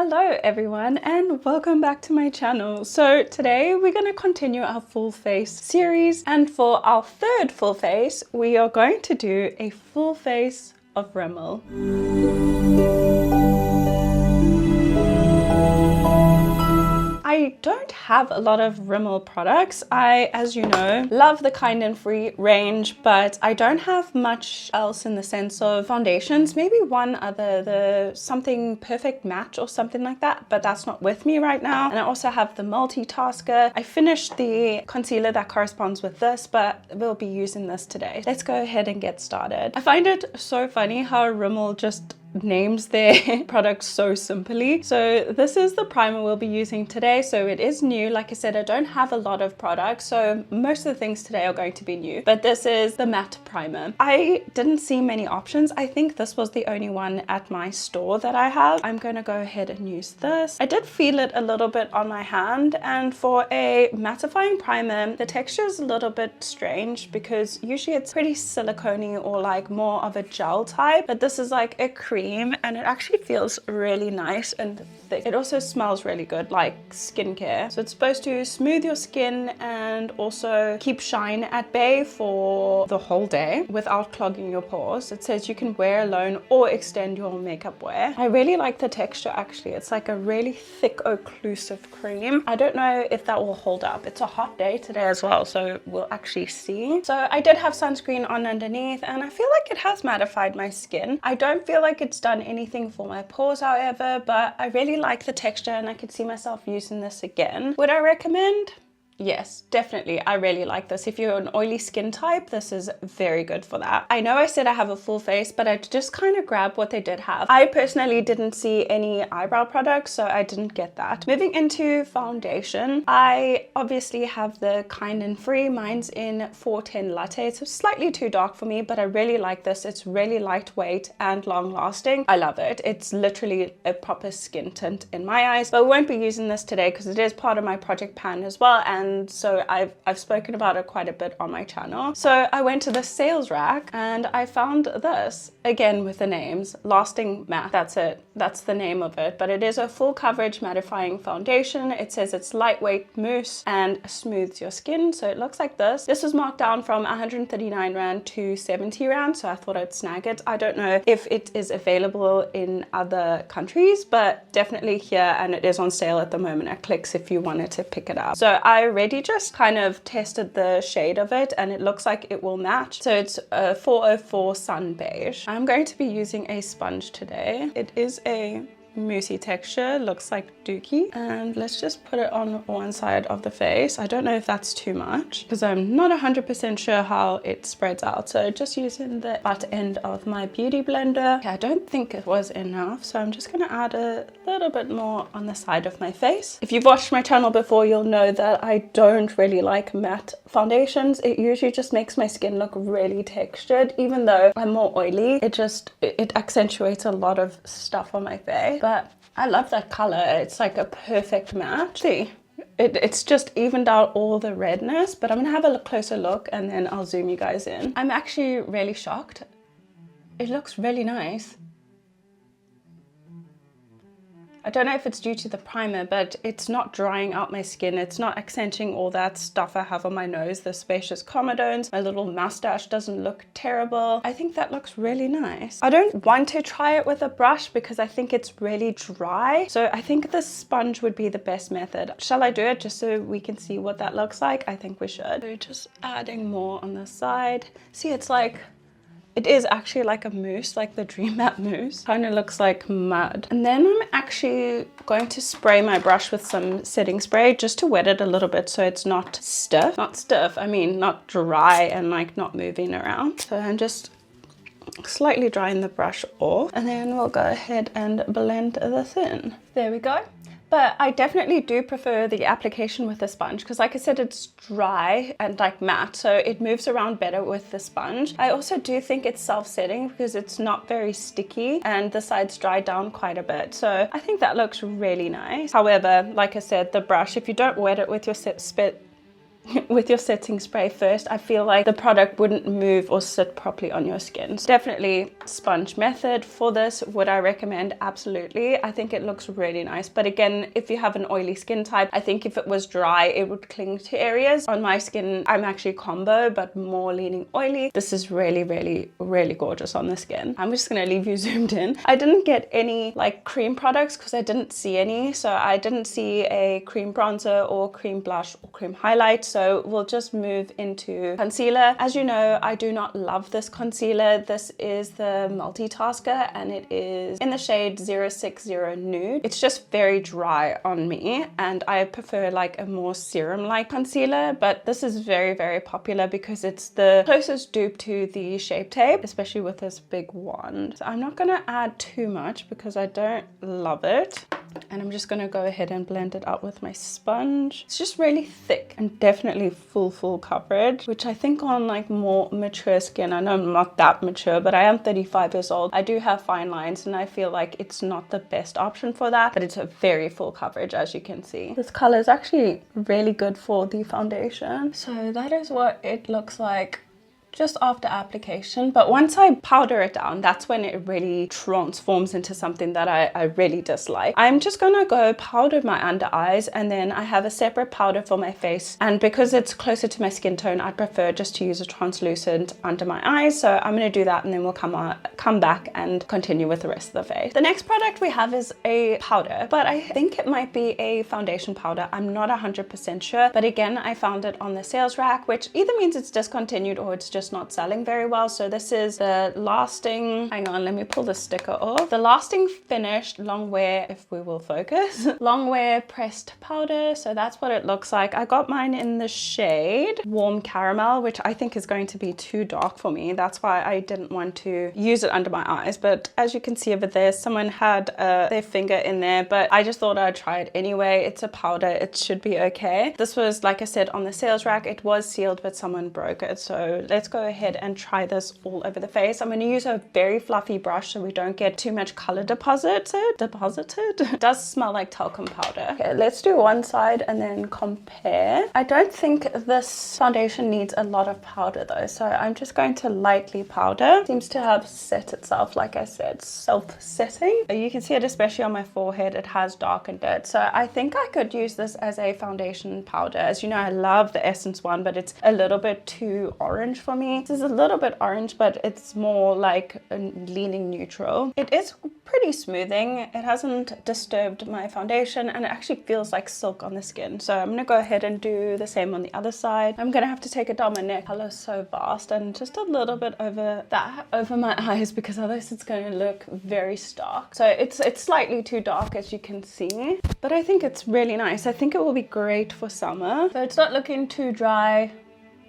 Hello everyone and welcome back to my channel. So today we're going to continue our full face series, and for our third full face we are going to do a full face of Rimmel. I don't have a lot of Rimmel products. I, as you know, love the Kind and Free range, but I don't have much else in the sense of foundations. Maybe one other, the something Perfect Match or something like that, but that's not with me right now. And I also have the Multitasker. I finished the concealer that corresponds with this, but we'll be using this today. Let's go ahead and get started. I find it so funny how Rimmel just names their products so simply. So this is the primer we'll be using today. So it is new. Like I said, I don't have a lot of products, so most of the things today are going to be new, but this is the matte primer. I didn't see many options. I think this was the only one at my store that I have. I'm going to go ahead and use this. I did feel it a little bit on my hand, and for a mattifying primer the texture is a little bit strange because usually it's pretty silicone-y or like more of a gel type, but this is like a cream and it actually feels really nice and thick. It also smells really good, like skincare. So it's supposed to smooth your skin and also keep shine at bay for the whole day without clogging your pores. It says you can wear alone or extend your makeup wear. I really like the texture actually. It's like a really thick occlusive cream. I don't know if that will hold up. It's a hot day today as well, so we'll actually see. So I did have sunscreen on underneath and I feel like it has mattified my skin. I don't feel like it's done anything for my pores however, but I really like the texture and I could see myself using this again. Would I recommend? Yes, definitely. I really like this. If you're an oily skin type, this is very good for that. I know I said I have a full face, but I just kind of grabbed what they did have. I personally didn't see any eyebrow products, so I didn't get that. Moving into foundation, I obviously have the Kind and Free. Mine's in 410 Latte. It's slightly too dark for me, but I really like this. It's really lightweight and long lasting. I love it. It's literally a proper skin tint in my eyes, but I won't be using this today because it is part of my project pan as well, and so I've spoken about it quite a bit on my channel. So I went to the sales rack and I found this, again with the names, Lasting Matte. That's it. That's the name of it, but it is a full coverage mattifying foundation. It says it's lightweight mousse and smooths your skin. So it looks like this. This was marked down from 139 Rand to 70 Rand, so I thought I'd snag it. I don't know if it is available in other countries, but definitely here, and it is on sale at the moment at Clicks if you wanted to pick it up. So I already just kind of tested the shade of it and it looks like it will match. So it's a 404 Sun Beige. I'm going to be using a sponge today. It is a moussey texture, looks like dookie, and let's just put it on one side of the face. I don't know if that's too much because I'm not 100% sure how it spreads out, so just using the butt end of my beauty blender. Okay, I don't think it was enough, so I'm just going to add a little bit more on the side of my face. If you've watched my channel before, you'll know that I don't really like matte foundations. It usually just makes my skin look really textured. Even though I'm more oily, it accentuates a lot of stuff on my face. But I love that color. It's like a perfect match. See, it's just evened out all the redness, but I'm gonna have a closer look and then I'll zoom you guys in. I'm actually really shocked. It looks really nice. I don't know if it's due to the primer, but it's not drying out my skin. It's not accentuating all that stuff I have on my nose, the spacious comedones. My little mustache doesn't look terrible. I think that looks really nice. I don't want to try it with a brush because I think it's really dry. So I think the sponge would be the best method. Shall I do it just so we can see what that looks like? I think we should. So just adding more on the side. See, it's like, it is actually like a mousse, like the Dream Matte mousse. Kind of looks like mud. And then I'm actually going to spray my brush with some setting spray just to wet it a little bit so it's not stiff. Not stiff, I mean not dry and like not moving around. So I'm just slightly drying the brush off and then we'll go ahead and blend this in. There we go. But I definitely do prefer the application with the sponge because like I said, it's dry and like matte, so it moves around better with the sponge. I also do think it's self-setting because it's not very sticky and the sides dry down quite a bit. So I think that looks really nice. However, like I said, the brush, if you don't wet it with your with your setting spray first, I feel like the product wouldn't move or sit properly on your skin. So definitely sponge method for this. Would I recommend? Absolutely. I think it looks really nice. But again, if you have an oily skin type, I think if it was dry, it would cling to areas. On my skin, I'm actually combo, but more leaning oily. This is really, really, really gorgeous on the skin. I'm just gonna leave you zoomed in. I didn't get any like cream products because I didn't see any. So I didn't see a cream bronzer or cream blush or cream highlight. So we'll just move into concealer. As you know, I do not love this concealer. This is the Multitasker and it is in the shade 060 Nude. It's just very dry on me and I prefer like a more serum-like concealer, but this is very, very popular because it's the closest dupe to the Shape Tape, especially with this big wand. So I'm not gonna add too much because I don't love it. And I'm just gonna go ahead and blend it out with my sponge. It's just really thick and definitely full coverage, which I think on like more mature skin, I know I'm not that mature, but I am 35 years old. I do have fine lines and I feel like it's not the best option for that, but it's a very full coverage as you can see. This color is actually really good for the foundation. So that is what it looks like just after application, but once I powder it down, that's when it really transforms into something that I really dislike. I'm just gonna go powder my under eyes and then I have a separate powder for my face, and because it's closer to my skin tone, I prefer just to use a translucent under my eyes. So I'm gonna do that and then we'll come back and continue with the rest of the face. The next product we have is a powder, but I think it might be a foundation powder. I'm not 100% sure, but again, I found it on the sales rack, which either means it's discontinued or it's just not selling very well. So this is the Lasting, hang on, let me pull the sticker off. The Lasting Finished Long Wear, if we will focus, Long Wear Pressed Powder. So that's what it looks like. I got mine in the shade Warm Caramel, which I think is going to be too dark for me. That's why I didn't want to use it under my eyes. But as you can see over there, someone had their finger in there, but I just thought I'd try it anyway. It's a powder, it should be okay. This was, like I said, on the sales rack. It was sealed, but someone broke it. So let's go ahead and try this all over the face. I'm going to use a very fluffy brush so we don't get too much color deposited. It does smell like talcum powder. Okay, let's do one side and then compare. I don't think this foundation needs a lot of powder though, so I'm just going to lightly powder. Seems to have set itself, like I said, self-setting. You can see it especially on my forehead. It has darkened it, so I think I could use this as a foundation powder. As you know, I love the Essence one, but it's a little bit too orange for me. This is a little bit orange, but it's more like a leaning neutral. It is pretty smoothing. It hasn't disturbed my foundation and it actually feels like silk on the skin. So I'm gonna go ahead and do the same on the other side. I'm gonna have to take it down my neck. Color is so vast, and just a little bit over that, over my eyes, because otherwise it's gonna look very stark. So it's slightly too dark, as you can see, but I think it's really nice. I think it will be great for summer. So it's not looking too dry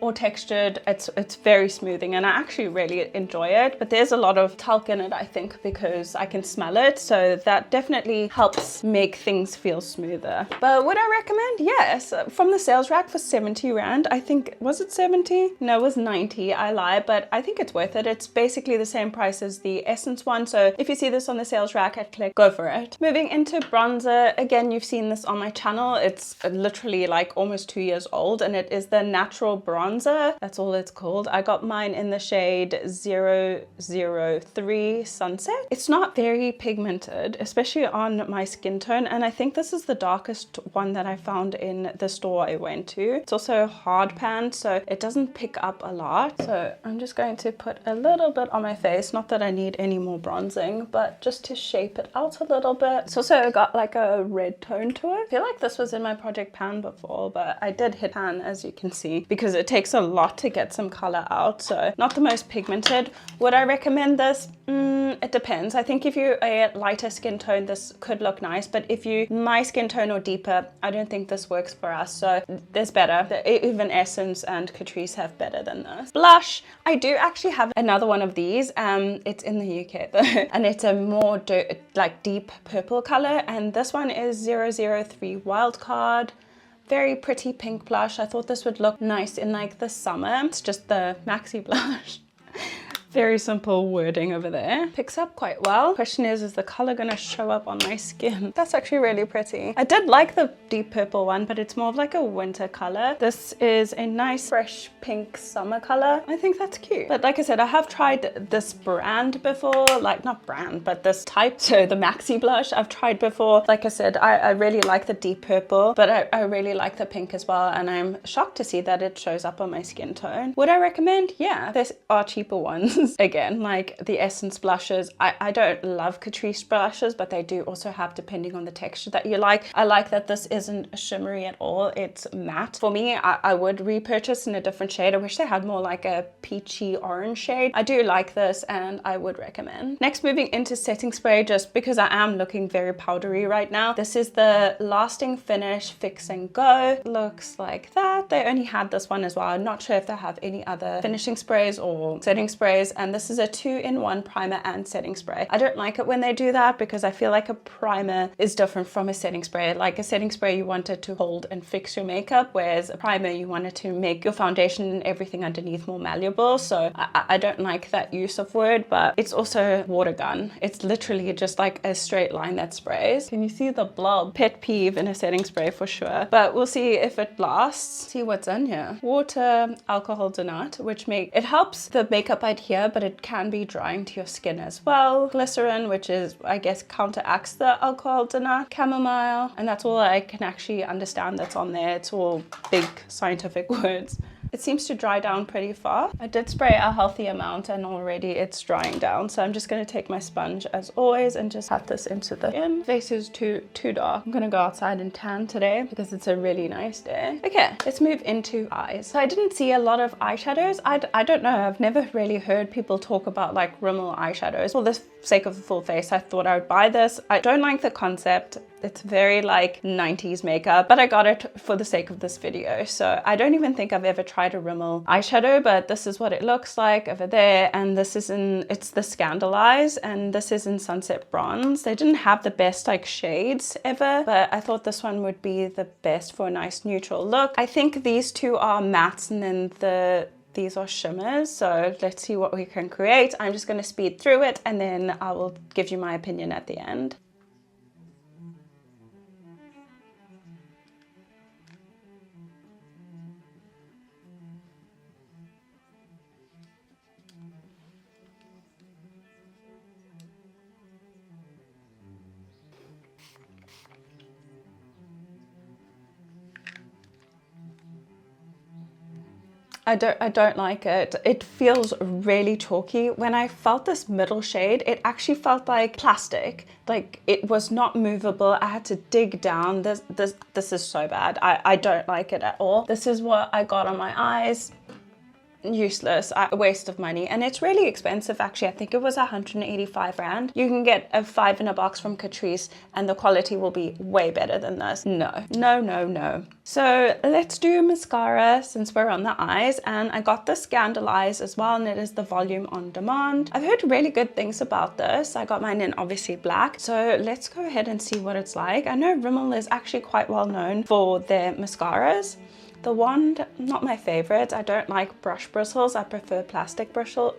or textured. It's very smoothing and I actually really enjoy it, but there's a lot of talc in it, I think, because I can smell it, so that definitely helps make things feel smoother. But would I recommend? Yes. From the sales rack for 70 Rand, I think, was it 70? No, it was 90, I lie, but I think it's worth it. It's basically the same price as the Essence one, so if you see this on the sales rack at Click, go for it. Moving into bronzer, again, you've seen this on my channel. It's literally like almost 2 years old and it is the Natural Bronzer. That's all it's called. I got mine in the shade 003 Sunset. It's not very pigmented, especially on my skin tone, and I think this is the darkest one that I found in the store I went to. It's also hard pan, so it doesn't pick up a lot. So I'm just going to put a little bit on my face, not that I need any more bronzing, but just to shape it out a little bit. It's also got like a red tone to it. I feel like this was in my Project Pan before, but I did hit pan, as you can see, because it takes a lot to get some color out, so not the most pigmented. Would I recommend this? It depends. I think if you're a lighter skin tone, this could look nice, but if you my skin tone or deeper, I don't think this works for us. So there's better. Even Essence and Catrice have better than this. Blush, I do actually have another one of these. It's in the UK though, and it's a more like deep purple color, and this one is 003 Wildcard. Very pretty pink blush. I thought this would look nice in like the summer. It's just the maxi blush. Very simple wording over there. Picks up quite well. Question is the color gonna show up on my skin? That's actually really pretty. I did like the deep purple one, but it's more of like a winter color. This is a nice fresh pink summer color. I think that's cute. But like I said, I have tried this brand before, like not brand, but this type. So the Maxi blush I've tried before. Like I said, I really like the deep purple, but I really like the pink as well. And I'm shocked to see that it shows up on my skin tone. Would I recommend? Yeah, there are cheaper ones. Again, like the Essence blushes, I don't love Catrice blushes, but they do also have, depending on the texture that you like. I like that this isn't shimmery at all, it's matte. For me, I would repurchase in a different shade. I wish they had more like a peachy orange shade. I do like this and I would recommend. Next, moving into setting spray, just because I am looking very powdery right now. This is the Lasting Finish Fix and Go. Looks like that. They only had this one as well. I'm not sure if they have any other finishing sprays or setting sprays. And this is a 2-in-1 primer and setting spray. I don't like it when they do that because I feel like a primer is different from a setting spray. Like a setting spray, you want it to hold and fix your makeup, whereas a primer, you want it to make your foundation and everything underneath more malleable. So I don't like that use of word, but it's also water gun. It's literally just like a straight line that sprays. Can you see the blob? Pet peeve in a setting spray for sure. But we'll see if it lasts. See what's in here. Water, alcohol denat, which it helps the makeup adhere, but it can be drying to your skin as well. Glycerin, which is, I guess, counteracts the alcohol denat. Chamomile, and that's all I can actually understand that's on there. It's all big scientific words. It seems to dry down pretty fast. I did spray a healthy amount and already it's drying down. So I'm just gonna take my sponge as always and just pat this into the skin. Face is too dark. I'm gonna go outside and tan today because it's a really nice day. Okay, let's move into eyes. So I didn't see a lot of eyeshadows. I don't know, I've never really heard people talk about like Rimmel eyeshadows. For the sake of the full face, I thought I would buy this. I don't like the concept. It's very like 90s makeup, but I got it for the sake of this video. So I don't even think I've ever tried a Rimmel eyeshadow, but this is what it looks like over there. And this is it's the Scandalize, and this is in Sunset Bronze. They didn't have the best like shades ever, but I thought this one would be the best for a nice neutral look. I think these two are mattes and then these are shimmers, so let's see what we can create. I'm just going to speed through it and then I will give you my opinion at the end. I don't like it. It feels really chalky. When I felt this middle shade, it actually felt like plastic. Like it was not movable. I had to dig down. This is so bad. I don't like it at all. This is what I got on my eyes. Useless, a waste of money, and it's really expensive actually. I think it was 185 rand. You can get a 5 in a box from Catrice and the quality will be way better than this. No. So let's do mascara since we're on the eyes, and I got the Scandalize as well, and it is the Volume on Demand. I've heard really good things about this. I got mine in obviously black, so let's go ahead and see what it's like. I know Rimmel is actually quite well known for their mascaras. The wand, not my favorite. I don't like brush bristles. I prefer plastic bristles.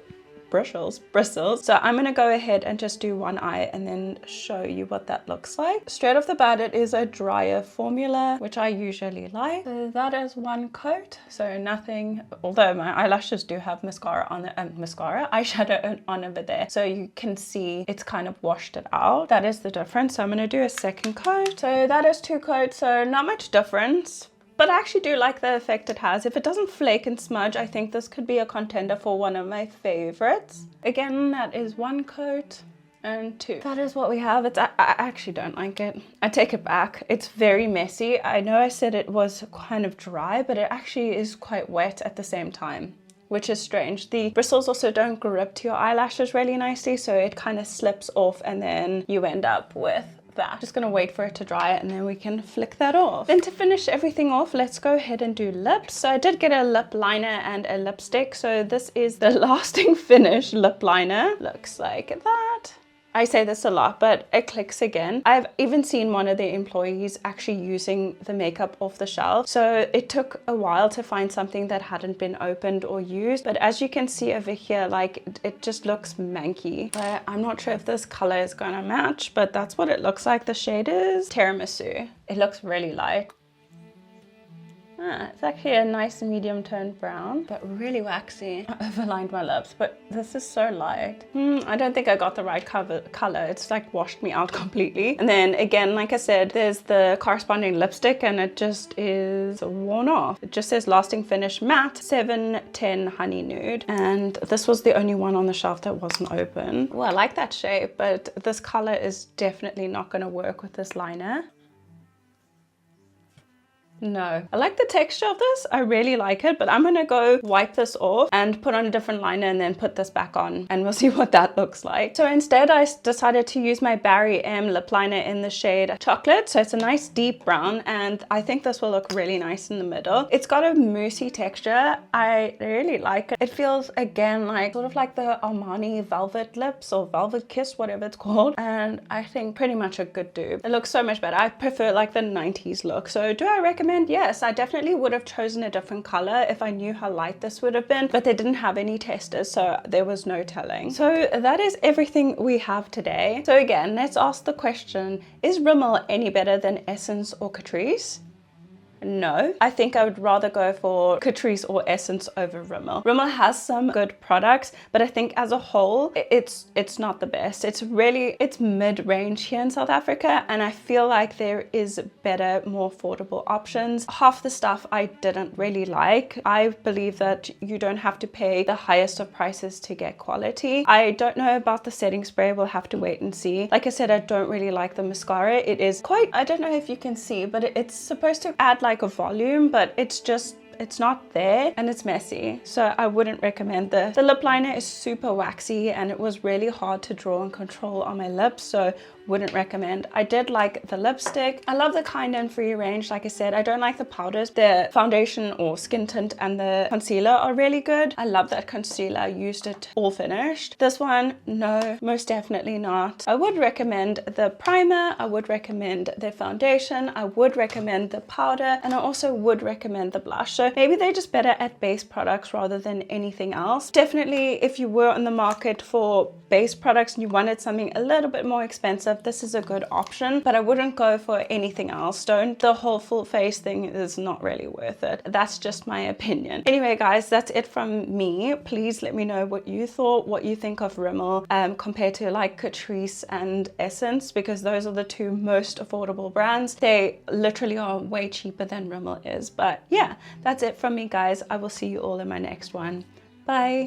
So I'm gonna go ahead and just do one eye and then show you what that looks like. Straight off the bat, it is a drier formula, which I usually like. So that is one coat. So nothing, although my eyelashes do have mascara on it, eyeshadow on over there. So you can see it's kind of washed it out. That is the difference. So I'm gonna do a second coat. So that is 2 coats, so not much difference. But I actually do like the effect it has. If it doesn't flake and smudge, I think this could be a contender for one of my favorites. Again, that is 1 coat and 2. That is what we have. I actually don't like it. I take it back. It's very messy. I know I said it was kind of dry, but it actually is quite wet at the same time, which is strange. The bristles also don't grip to your eyelashes really nicely, so it kind of slips off and then you end up with that. Just gonna wait for it to dry and then we can flick that off. Then to finish everything off, let's go ahead and do lips. So I did get a lip liner and a lipstick. So this is the Lasting Finish lip liner. Looks like that. I say this a lot, but it clicks again. I've even seen one of their employees actually using the makeup off the shelf. So it took a while to find something that hadn't been opened or used. But as you can see over here, like it just looks manky. But I'm not sure if this color is gonna match, but that's what it looks like. The shade is Tiramisu. It looks really light. It's actually a nice medium toned brown, but really waxy. I overlined my lips, but this is so light. I don't think I got the right color. It's like washed me out completely. And then again, like I said, there's the corresponding lipstick and it just is worn off. It just says lasting finish matte 710 honey nude. And this was the only one on the shelf that wasn't open. Well, I like that shape, but this color is definitely not gonna work with this liner. No. I like the texture of this. I really like it, but I'm gonna go wipe this off and put on a different liner and then put this back on and we'll see what that looks like. So instead I decided to use my Barry M lip liner in the shade Chocolate. So it's a nice deep brown and I think this will look really nice in the middle. It's got a moussey texture. I really like it. It feels again like sort of like the Armani Velvet Lips or Velvet Kiss, whatever it's called. And I think pretty much a good dupe. It looks so much better. I prefer like the 90s look. So do I recommend? Yes, I definitely would have chosen a different color if I knew how light this would have been, but they didn't have any testers, so there was no telling. So that is everything we have today. So again, let's ask the question, is Rimmel any better than Essence or Catrice? No, I think I would rather go for Catrice or Essence over Rimmel. Rimmel has some good products, but I think as a whole, it's not the best. It's mid-range here in South Africa, and I feel like there is better, more affordable options. Half the stuff I didn't really like. I believe that you don't have to pay the highest of prices to get quality. I don't know about the setting spray. We'll have to wait and see. Like I said, I don't really like the mascara. It is quite, I don't know if you can see, but it's supposed to add like a volume, but it's not there and it's messy, so I wouldn't recommend the lip liner. Is super waxy and it was really hard to draw and control on my lips, so wouldn't recommend. I did like the lipstick. I love the Kind and Free range. Like I said, I don't like the powders. The foundation or skin tint and the concealer are really good. I love that concealer. I used it all finished. This one, no, most definitely not. I would recommend the primer. I would recommend the foundation. I would recommend the powder, and I also would recommend the blush. So maybe they're just better at base products rather than anything else. Definitely, if you were on the market for base products and you wanted something a little bit more expensive, this is a good option, but I wouldn't go for anything else. The whole full face thing is not really worth it. That's just my opinion. Anyway, guys, that's it from me. Please let me know what you thought, what you think of Rimmel compared to like Catrice and Essence, because those are the two most affordable brands. They literally are way cheaper than Rimmel is. But yeah, that's it from me, guys. I will see you all in my next one. Bye.